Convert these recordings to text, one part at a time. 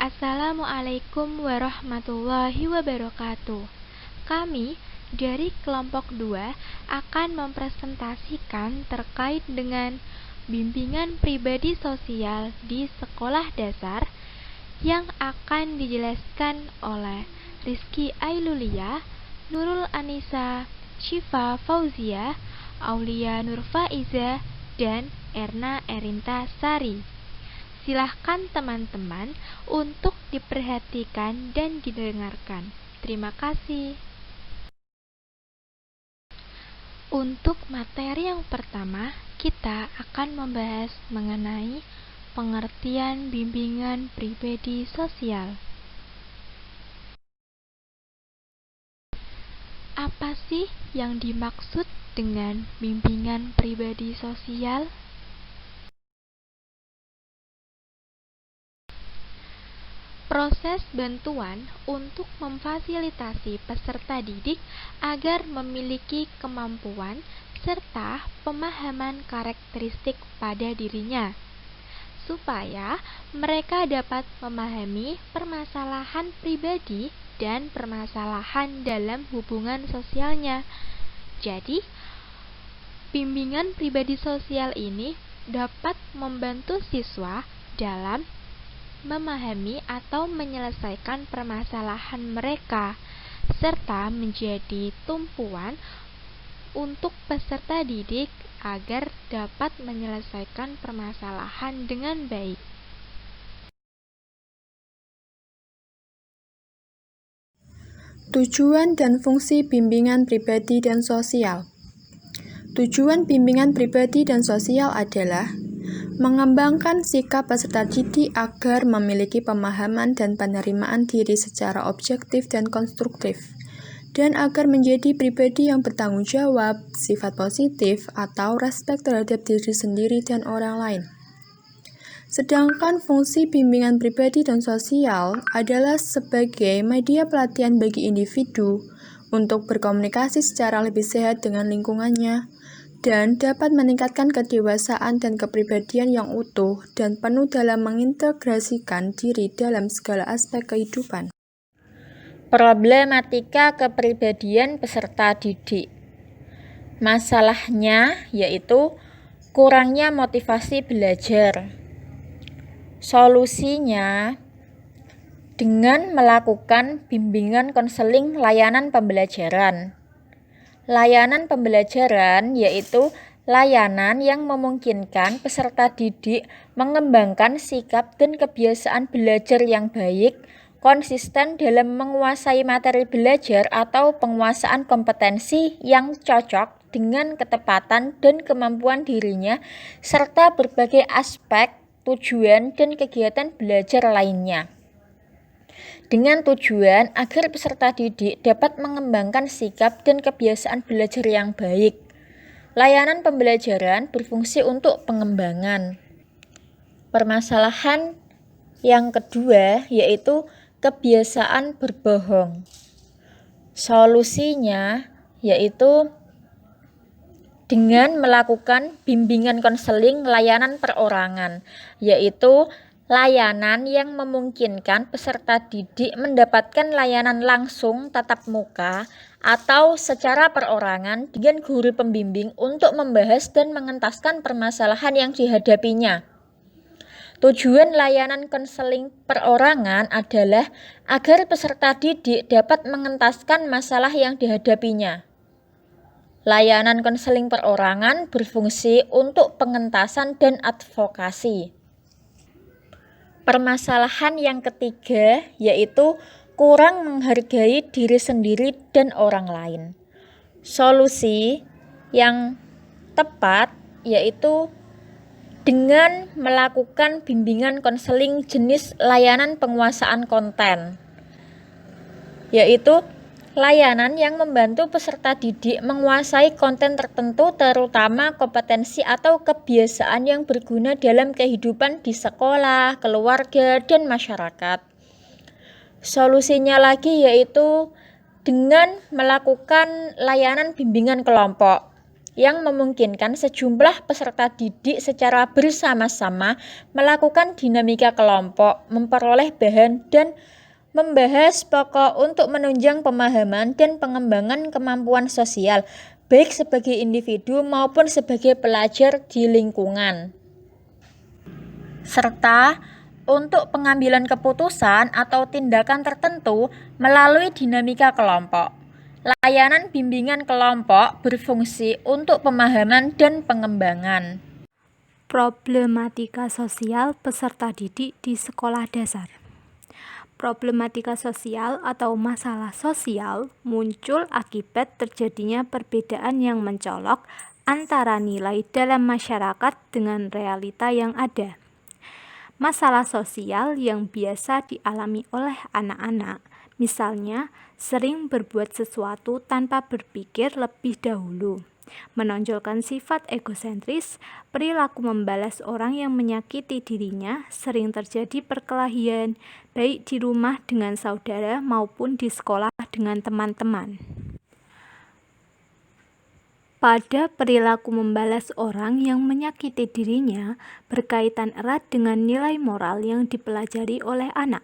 Assalamualaikum warahmatullahi wabarakatuh. Kami dari kelompok 2 akan mempresentasikan terkait dengan bimbingan pribadi sosial di sekolah dasar yang akan dijelaskan oleh Rizky Ailulia, Nurul Anissa, Syifa Fauzia, Aulia Nurfaiza, dan Erna Erinta Sari. Silahkan teman-teman untuk diperhatikan dan didengarkan. Terima kasih. Untuk materi yang pertama, kita akan membahas mengenai pengertian bimbingan pribadi sosial. Apa sih yang dimaksud dengan bimbingan pribadi sosial? Proses bantuan untuk memfasilitasi peserta didik agar memiliki kemampuan serta pemahaman karakteristik pada dirinya, supaya mereka dapat memahami permasalahan pribadi dan permasalahan dalam hubungan sosialnya. Jadi, bimbingan pribadi sosial ini dapat membantu siswa dalam memahami atau menyelesaikan permasalahan mereka, serta menjadi tumpuan untuk peserta didik agar dapat menyelesaikan permasalahan dengan baik. Tujuan dan fungsi bimbingan pribadi dan sosial. Tujuan bimbingan pribadi dan sosial adalah mengembangkan sikap peserta didik agar memiliki pemahaman dan penerimaan diri secara objektif dan konstruktif, dan agar menjadi pribadi yang bertanggung jawab, sifat positif, atau respek terhadap diri sendiri dan orang lain. Sedangkan fungsi bimbingan pribadi dan sosial adalah sebagai media pelatihan bagi individu untuk berkomunikasi secara lebih sehat dengan lingkungannya, dan dapat meningkatkan kedewasaan dan kepribadian yang utuh dan penuh dalam mengintegrasikan diri dalam segala aspek kehidupan. Problematika kepribadian peserta didik. Masalahnya yaitu kurangnya motivasi belajar. Solusinya dengan melakukan bimbingan konseling layanan pembelajaran. Layanan pembelajaran yaitu layanan yang memungkinkan peserta didik mengembangkan sikap dan kebiasaan belajar yang baik, konsisten dalam menguasai materi belajar atau penguasaan kompetensi yang cocok dengan ketepatan dan kemampuan dirinya, serta berbagai aspek, tujuan, dan kegiatan belajar lainnya. Dengan tujuan agar peserta didik dapat mengembangkan sikap dan kebiasaan belajar yang baik. Layanan pembelajaran berfungsi untuk pengembangan. Permasalahan yang kedua yaitu kebiasaan berbohong. Solusinya yaitu dengan melakukan bimbingan konseling layanan perorangan, yaitu layanan yang memungkinkan peserta didik mendapatkan layanan langsung tatap muka atau secara perorangan dengan guru pembimbing untuk membahas dan mengentaskan permasalahan yang dihadapinya. Tujuan layanan konseling perorangan adalah agar peserta didik dapat mengentaskan masalah yang dihadapinya. Layanan konseling perorangan berfungsi untuk pengentasan dan advokasi. Permasalahan yang ketiga yaitu kurang menghargai diri sendiri dan orang lain. Solusi yang tepat yaitu dengan melakukan bimbingan konseling jenis layanan penguasaan konten, yaitu layanan yang membantu peserta didik menguasai konten tertentu, terutama kompetensi atau kebiasaan yang berguna dalam kehidupan di sekolah, keluarga, dan masyarakat. Solusinya lagi yaitu dengan melakukan layanan bimbingan kelompok. yang memungkinkan sejumlah peserta didik secara bersama-sama melakukan dinamika kelompok, memperoleh bahan, dan membahas pokok untuk menunjang pemahaman dan pengembangan kemampuan sosial, baik sebagai individu maupun sebagai pelajar di lingkungan. Serta untuk pengambilan keputusan atau tindakan tertentu melalui dinamika kelompok. Layanan bimbingan kelompok berfungsi untuk pemahaman dan pengembangan. Problematika sosial peserta didik di sekolah dasar. Problematika sosial atau masalah sosial muncul akibat terjadinya perbedaan yang mencolok antara nilai dalam masyarakat dengan realita yang ada. Masalah sosial yang biasa dialami oleh anak-anak, misalnya sering berbuat sesuatu tanpa berpikir lebih dahulu, menonjolkan sifat egosentris, perilaku membalas orang yang menyakiti dirinya, sering terjadi perkelahian, baik di rumah dengan saudara maupun di sekolah dengan teman-teman. Pada perilaku membalas orang yang menyakiti dirinya berkaitan erat dengan nilai moral yang dipelajari oleh anak.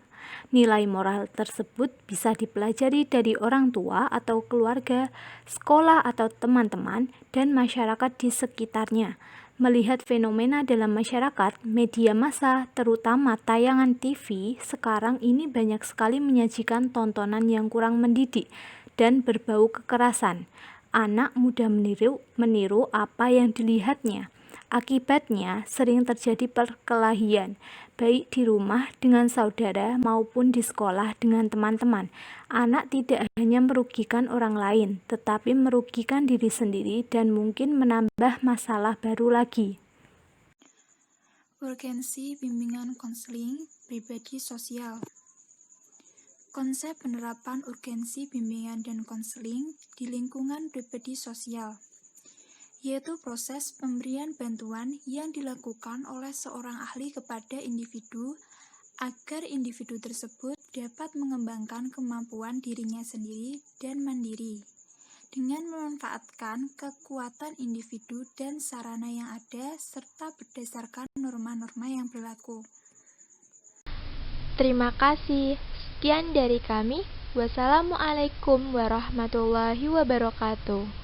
Nilai moral tersebut bisa dipelajari dari orang tua atau keluarga, sekolah atau teman-teman, dan masyarakat di sekitarnya. Melihat fenomena dalam masyarakat, media massa, terutama tayangan TV, sekarang ini banyak sekali menyajikan tontonan yang kurang mendidik dan berbau kekerasan. Anak mudah meniru apa yang dilihatnya. Akibatnya sering terjadi perkelahian, baik di rumah dengan saudara maupun di sekolah dengan teman-teman. Anak tidak hanya merugikan orang lain, tetapi merugikan diri sendiri dan mungkin menambah masalah baru lagi. Urgensi bimbingan konseling pribadi sosial. Konsep penerapan urgensi bimbingan dan konseling di lingkungan pribadi sosial, yaitu proses pemberian bantuan yang dilakukan oleh seorang ahli kepada individu agar individu tersebut dapat mengembangkan kemampuan dirinya sendiri dan mandiri dengan memanfaatkan kekuatan individu dan sarana yang ada serta berdasarkan norma-norma yang berlaku. Terima kasih. Sekian dari kami. Wassalamualaikum warahmatullahi wabarakatuh.